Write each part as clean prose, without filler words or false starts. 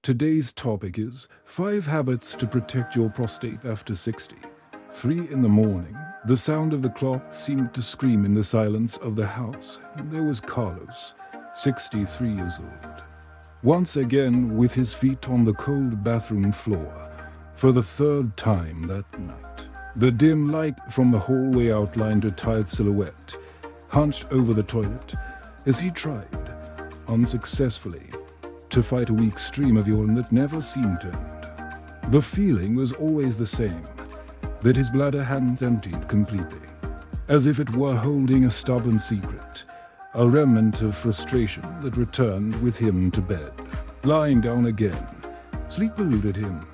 Today's topic is 5 habits to protect your prostate after 60. 3 in the morning. The sound of the clock seemed to scream in the silence of the house. There was Carlos, 63 years old. Once again with his feet on the cold bathroom floor, for the 3rd time that night. The dim light from the hallway outlined a tired silhouette, hunched over the toilet, as he tried, unsuccessfully, to fight a weak stream of urine that never seemed to end. The feeling was always the same, that his bladder hadn't emptied completely, as if it were holding a stubborn secret, a remnant of frustration that returned with him to bed. Lying down again, sleep eluded him.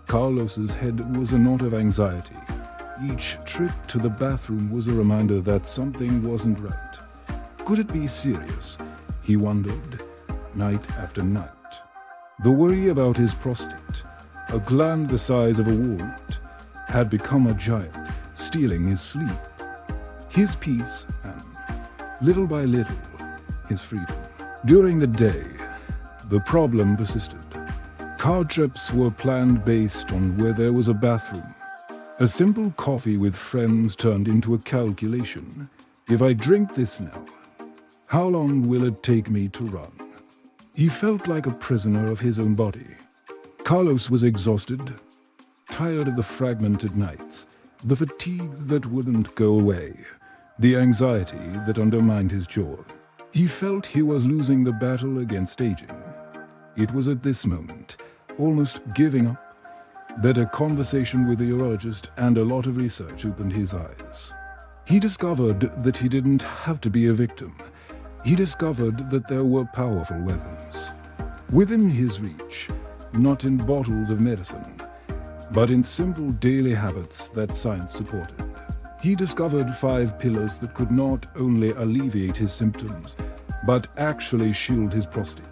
Carlos's head was a knot of anxiety. Each trip to the bathroom was a reminder that something wasn't right. Could it be serious? He wondered, night after night. The worry about his prostate, a gland the size of a walnut, had become a giant, stealing his sleep, his peace, and, little by little, his freedom. During the day, the problem persisted. Car trips were planned based on where there was a bathroom. A simple coffee with friends turned into a calculation. If I drink this now, how long will it take me to run? He felt like a prisoner of his own body. Carlos was exhausted, tired of the fragmented nights, the fatigue that wouldn't go away, the anxiety that undermined his joy. He felt he was losing the battle against aging. It was at this moment, almost giving up, that a conversation with a urologist and a lot of research opened his eyes. He discovered that he didn't have to be a victim. He discovered that there were powerful weapons within his reach, not in bottles of medicine, but in simple daily habits that science supported. He discovered 5 pillars that could not only alleviate his symptoms, but actually shield his prostate,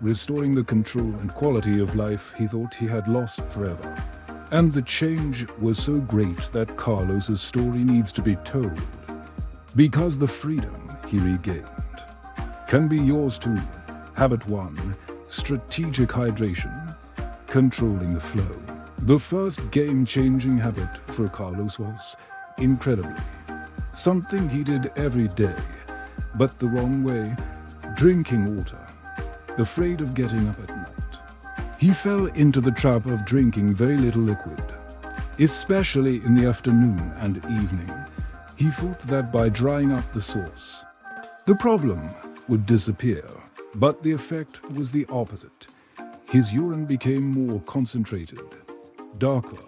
restoring the control and quality of life he thought he had lost forever. And the change was so great that Carlos's story needs to be told, because the freedom he regained can be yours too. Habit 1. Strategic hydration, controlling the flow. The first game-changing habit for Carlos was, incredibly, something he did every day, but the wrong way: drinking water. Afraid of getting up at night, he fell into the trap of drinking very little liquid, especially in the afternoon and evening. He thought that by drying up the source, the problem would disappear, but the effect was the opposite. His urine became more concentrated, darker,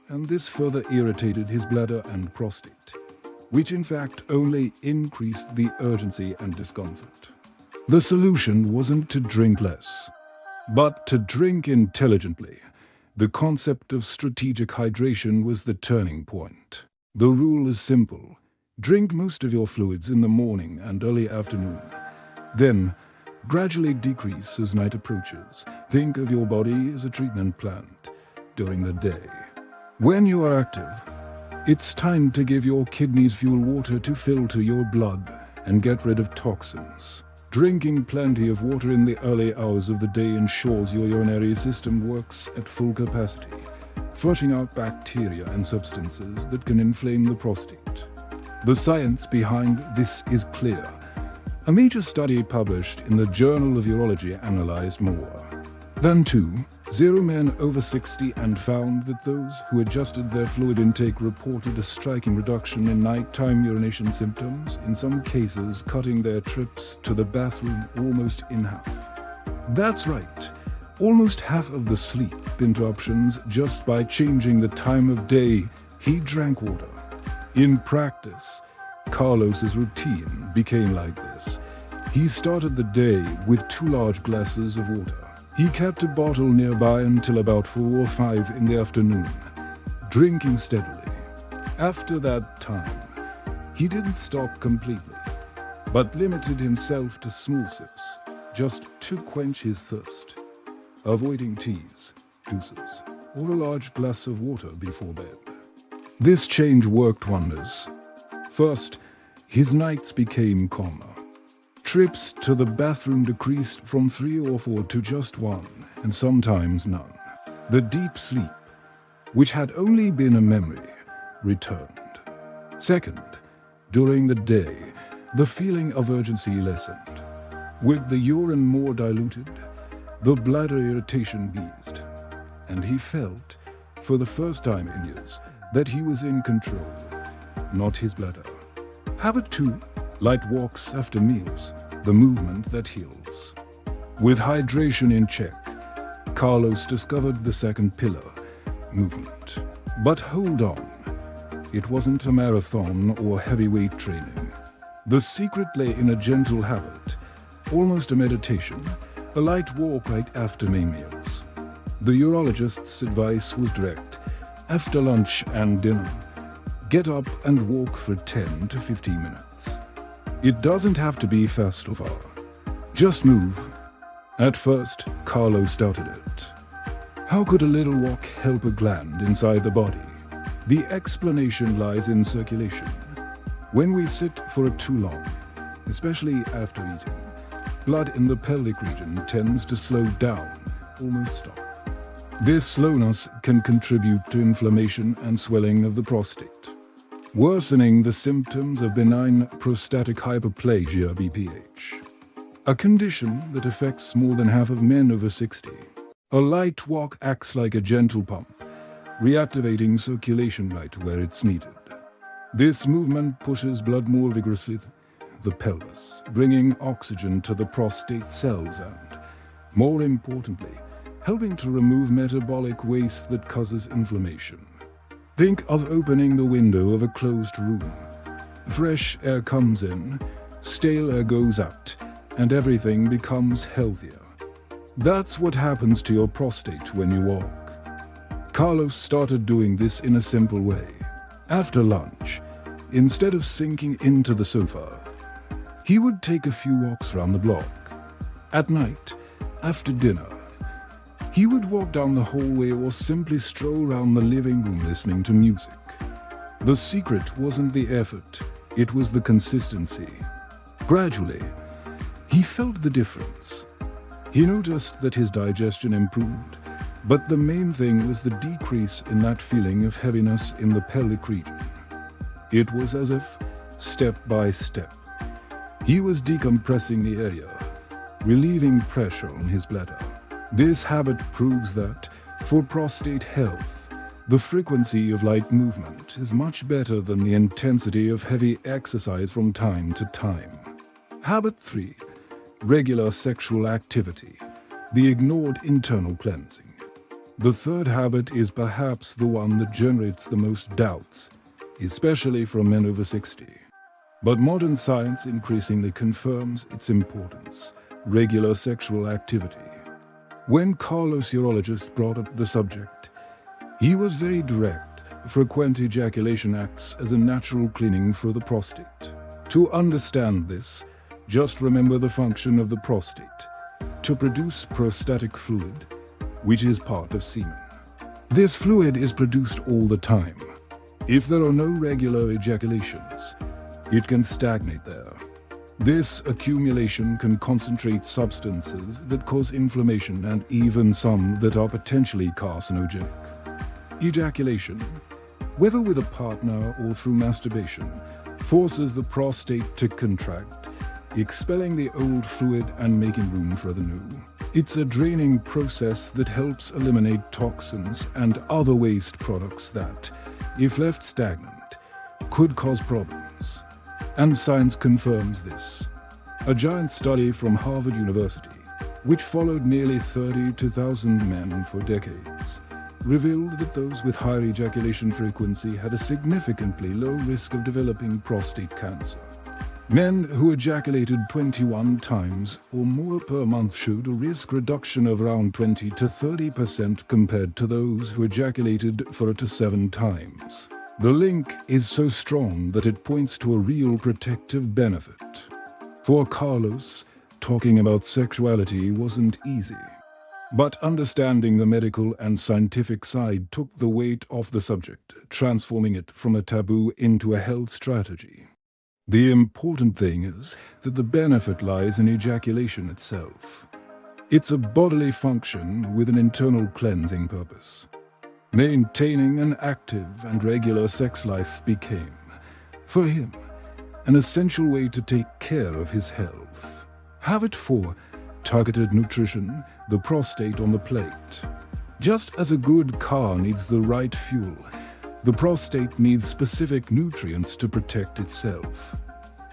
and this further irritated his bladder and prostate, which in fact only increased the urgency and discomfort. The solution wasn't to drink less, but to drink intelligently. The concept of strategic hydration was the turning point. The rule is simple: drink most of your fluids in the morning and early afternoon. Then, gradually decrease as night approaches. Think of your body as a treatment plant during the day. When you are active, it's time to give your kidneys fuel water to filter your blood and get rid of toxins. Drinking plenty of water in the early hours of the day ensures your urinary system works at full capacity, flushing out bacteria and substances that can inflame the prostate. The science behind this is clear. A major study published in the Journal of Urology analyzed more than 2,000 men over 60 and found that those who adjusted their fluid intake reported a striking reduction in nighttime urination symptoms, in some cases cutting their trips to the bathroom almost in half. That's right, almost half of the sleep interruptions just by changing the time of day he drank water. In practice, Carlos's routine became like this. He started the day with 2 large glasses of water. He kept a bottle nearby until about 4 or 5 in the afternoon, drinking steadily. After that time, he didn't stop completely, but limited himself to small sips, just to quench his thirst, avoiding teas, juices, or a large glass of water before bed. This change worked wonders. First, his nights became calmer. Trips to the bathroom decreased from 3 or 4 to just 1, and sometimes none. The deep sleep, which had only been a memory, returned. Second, during the day, the feeling of urgency lessened. With the urine more diluted, the bladder irritation eased, and he felt, for the first time in years, that he was in control, not his bladder. Habit 2, light walks after meals, the movement that heals. With hydration in check, Carlos discovered the second pillar, movement. But hold on, it wasn't a marathon or heavyweight training. The secret lay in a gentle habit, almost a meditation, a light walk right after main meals. The urologist's advice was direct. After lunch and dinner, get up and walk for 10 to 15 minutes. It doesn't have to be fast or far. Just move. At first, Carlos doubted it. How could a little walk help a gland inside the body? The explanation lies in circulation. When we sit for too long, especially after eating, blood in the pelvic region tends to slow down, almost stop. This slowness can contribute to inflammation and swelling of the prostate, worsening the symptoms of benign prostatic hyperplasia (BPH), a condition that affects more than half of men over 60. A light walk acts like a gentle pump, reactivating circulation right where it's needed. This movement pushes blood more vigorously the pelvis, bringing oxygen to the prostate cells and, more importantly, helping to remove metabolic waste that causes inflammation. Think of opening the window of a closed room. Fresh air comes in, stale air goes out, and everything becomes healthier. That's what happens to your prostate when you walk. Carlos started doing this in a simple way. After lunch, instead of sinking into the sofa, he would take a few walks around the block. At night, after dinner, he would walk down the hallway or simply stroll around the living room listening to music. The secret wasn't the effort, it was the consistency. Gradually, he felt the difference. He noticed that his digestion improved, but the main thing was the decrease in that feeling of heaviness in the pelvic region. It was as if, step by step, he was decompressing the area, relieving pressure on his bladder. This habit proves that, for prostate health, the frequency of light movement is much better than the intensity of heavy exercise from time to time. Habit 3. Regular sexual activity, the ignored internal cleansing. The third habit is perhaps the one that generates the most doubts, especially from men over 60. But modern science increasingly confirms its importance, regular sexual activity. When Carlos' urologist brought up the subject, he was very direct. Frequent ejaculation acts as a natural cleaning for the prostate. To understand this, just remember the function of the prostate, to produce prostatic fluid, which is part of semen. This fluid is produced all the time. If there are no regular ejaculations, it can stagnate there. This accumulation can concentrate substances that cause inflammation and even some that are potentially carcinogenic. Ejaculation, whether with a partner or through masturbation, forces the prostate to contract, expelling the old fluid and making room for the new. It's a draining process that helps eliminate toxins and other waste products that, if left stagnant, could cause problems. And science confirms this. A giant study from Harvard University, which followed nearly 32,000 men for decades, revealed that those with higher ejaculation frequency had a significantly low risk of developing prostate cancer. Men who ejaculated 21 times or more per month showed a risk reduction of around 20 to 30% compared to those who ejaculated 4 to 7 times. The link is so strong that it points to a real protective benefit. For Carlos, talking about sexuality wasn't easy. But understanding the medical and scientific side took the weight off the subject, transforming it from a taboo into a health strategy. The important thing is that the benefit lies in ejaculation itself. It's a bodily function with an internal cleansing purpose. Maintaining an active and regular sex life became, for him, an essential way to take care of his health. Habit 4. Targeted nutrition, the prostate on the plate. Just as a good car needs the right fuel, the prostate needs specific nutrients to protect itself.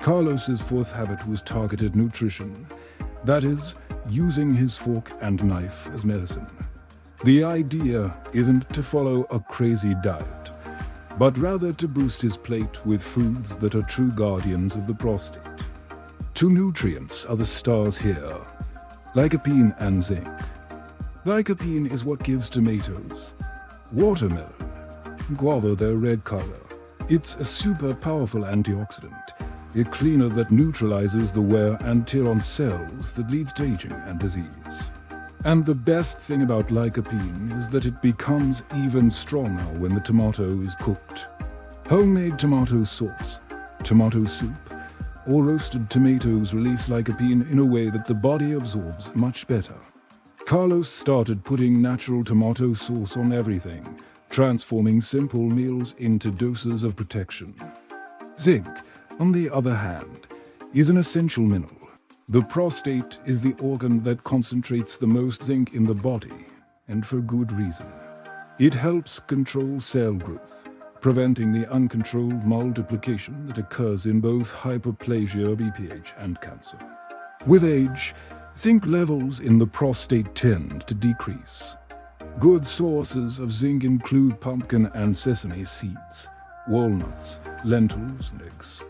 Carlos's fourth habit was targeted nutrition, that is, using his fork and knife as medicine. The idea isn't to follow a crazy diet, but rather to boost his plate with foods that are true guardians of the prostate. Two nutrients are the stars here: lycopene and zinc. Lycopene is what gives tomatoes, watermelon, guava their red color. It's a super powerful antioxidant, a cleaner that neutralizes the wear and tear on cells that leads to aging and disease. And the best thing about lycopene is that it becomes even stronger when the tomato is cooked. Homemade tomato sauce, tomato soup, or roasted tomatoes release lycopene in a way that the body absorbs much better. Carlos started putting natural tomato sauce on everything, transforming simple meals into doses of protection. Zinc, on the other hand, is an essential mineral. The prostate is the organ that concentrates the most zinc in the body, and for good reason. It helps control cell growth, preventing the uncontrolled multiplication that occurs in both hyperplasia, BPH, and cancer. With age, zinc levels in the prostate tend to decrease. Good sources of zinc include pumpkin and sesame seeds, walnuts, lentils, and eggs.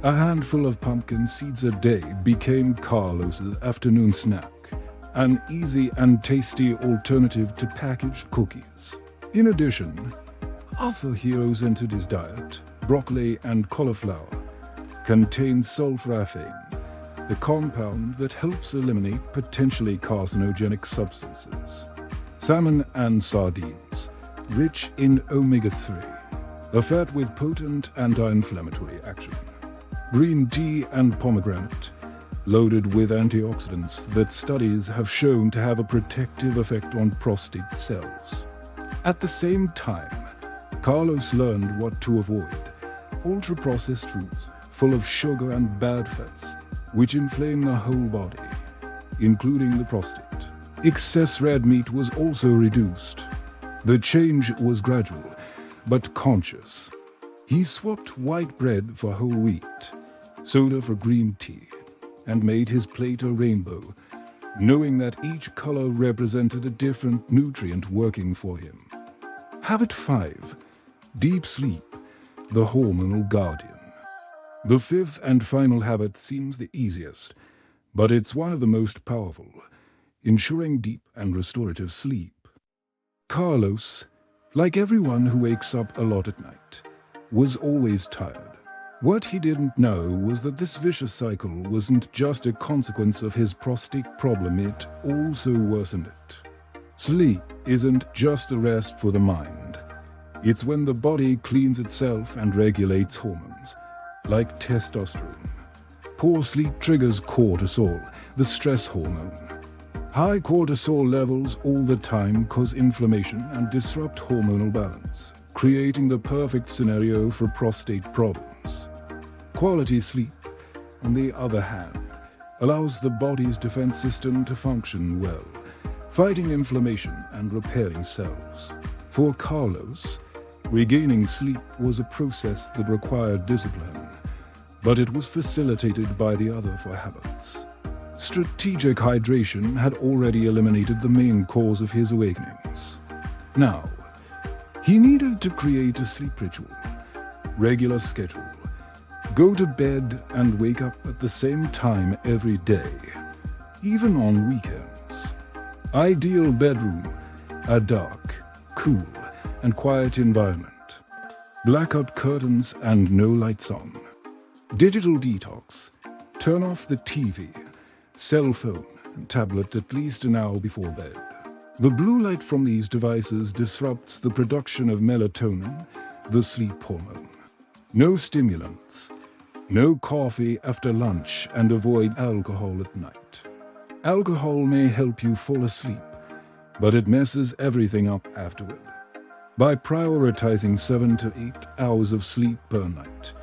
A handful of pumpkin seeds a day became Carlos's afternoon snack, an easy and tasty alternative to packaged cookies. In addition, other heroes entered his diet. Broccoli and cauliflower contain sulforaphane, the compound that helps eliminate potentially carcinogenic substances. Salmon and sardines, rich in omega-3, a fat with potent anti-inflammatory action. Green tea and pomegranate, loaded with antioxidants that studies have shown to have a protective effect on prostate cells. At the same time, Carlos learned what to avoid: ultra-processed foods full of sugar and bad fats, which inflame the whole body, including the prostate. Excess red meat was also reduced. The change was gradual, but conscious. He swapped white bread for whole wheat, soda for green tea, and made his plate a rainbow, knowing that each color represented a different nutrient working for him. Habit 5. Deep sleep, the hormonal guardian. The fifth and final habit seems the easiest, but it's one of the most powerful: ensuring deep and restorative sleep. Carlos, like everyone who wakes up a lot at night, was always tired. What he didn't know was that this vicious cycle wasn't just a consequence of his prostate problem, it also worsened it. Sleep isn't just a rest for the mind. It's when the body cleans itself and regulates hormones, like testosterone. Poor sleep triggers cortisol, the stress hormone. High cortisol levels all the time cause inflammation and disrupt hormonal balance, creating the perfect scenario for prostate problems. Quality sleep, on the other hand, allows the body's defense system to function well, fighting inflammation and repairing cells. For Carlos, regaining sleep was a process that required discipline, but it was facilitated by the other four habits. Strategic hydration had already eliminated the main cause of his awakenings. Now, he needed to create a sleep ritual, regular schedule, go to bed and wake up at the same time every day, even on weekends. Ideal bedroom, a dark, cool, and quiet environment. Blackout curtains and no lights on. Digital detox. Turn off the TV, cell phone, and tablet at least an hour before bed. The blue light from these devices disrupts the production of melatonin, the sleep hormone. No stimulants. No coffee after lunch, and avoid alcohol at night. Alcohol may help you fall asleep, but it messes everything up afterward. By prioritizing 7 to 8 hours of sleep per night,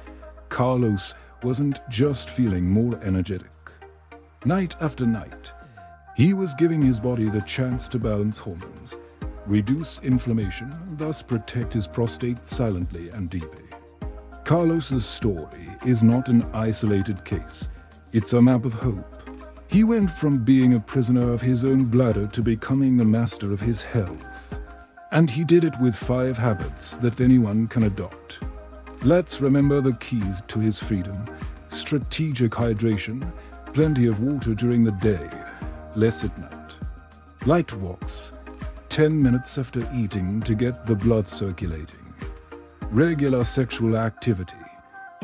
Carlos wasn't just feeling more energetic. Night after night, he was giving his body the chance to balance hormones, reduce inflammation, and thus protect his prostate silently and deeply. Carlos's story is not an isolated case. It's a map of hope. He went from being a prisoner of his own bladder to becoming the master of his health. And he did it with 5 habits that anyone can adopt. Let's remember the keys to his freedom: strategic hydration, plenty of water during the day, less at night. Light walks, 10 minutes after eating to get the blood circulating. Regular sexual activity,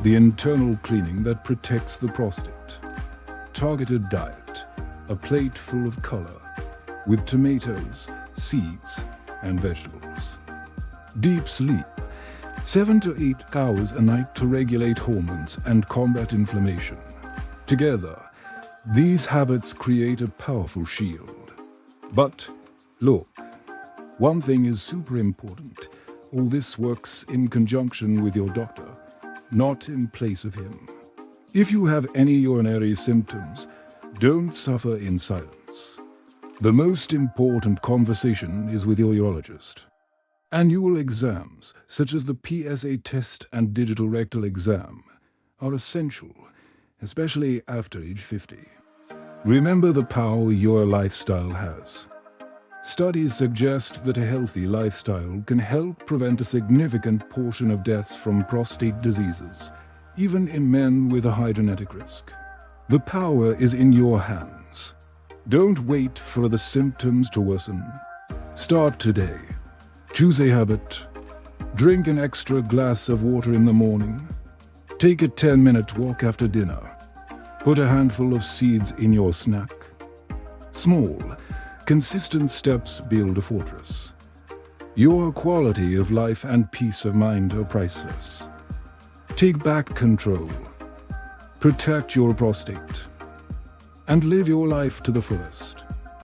the internal cleaning that protects the prostate. Targeted diet, a plate full of color, with tomatoes, seeds, and vegetables. Deep sleep, 7 to 8 hours a night to regulate hormones and combat inflammation. Together, these habits create a powerful shield. But look, one thing is super important. All this works in conjunction with your doctor, not in place of him. If you have any urinary symptoms, don't suffer in silence. The most important conversation is with your urologist. Annual exams, such as the PSA test and digital rectal exam, are essential, especially after age 50. Remember the power your lifestyle has. Studies suggest that a healthy lifestyle can help prevent a significant portion of deaths from prostate diseases, even in men with a high genetic risk. The power is in your hands. Don't wait for the symptoms to worsen. Start today. Choose a habit. Drink an extra glass of water in the morning. Take a 10-minute walk after dinner. Put a handful of seeds in your snack. Small, consistent steps build a fortress. Your quality of life and peace of mind are priceless. Take back control. Protect your prostate. And live your life to the fullest.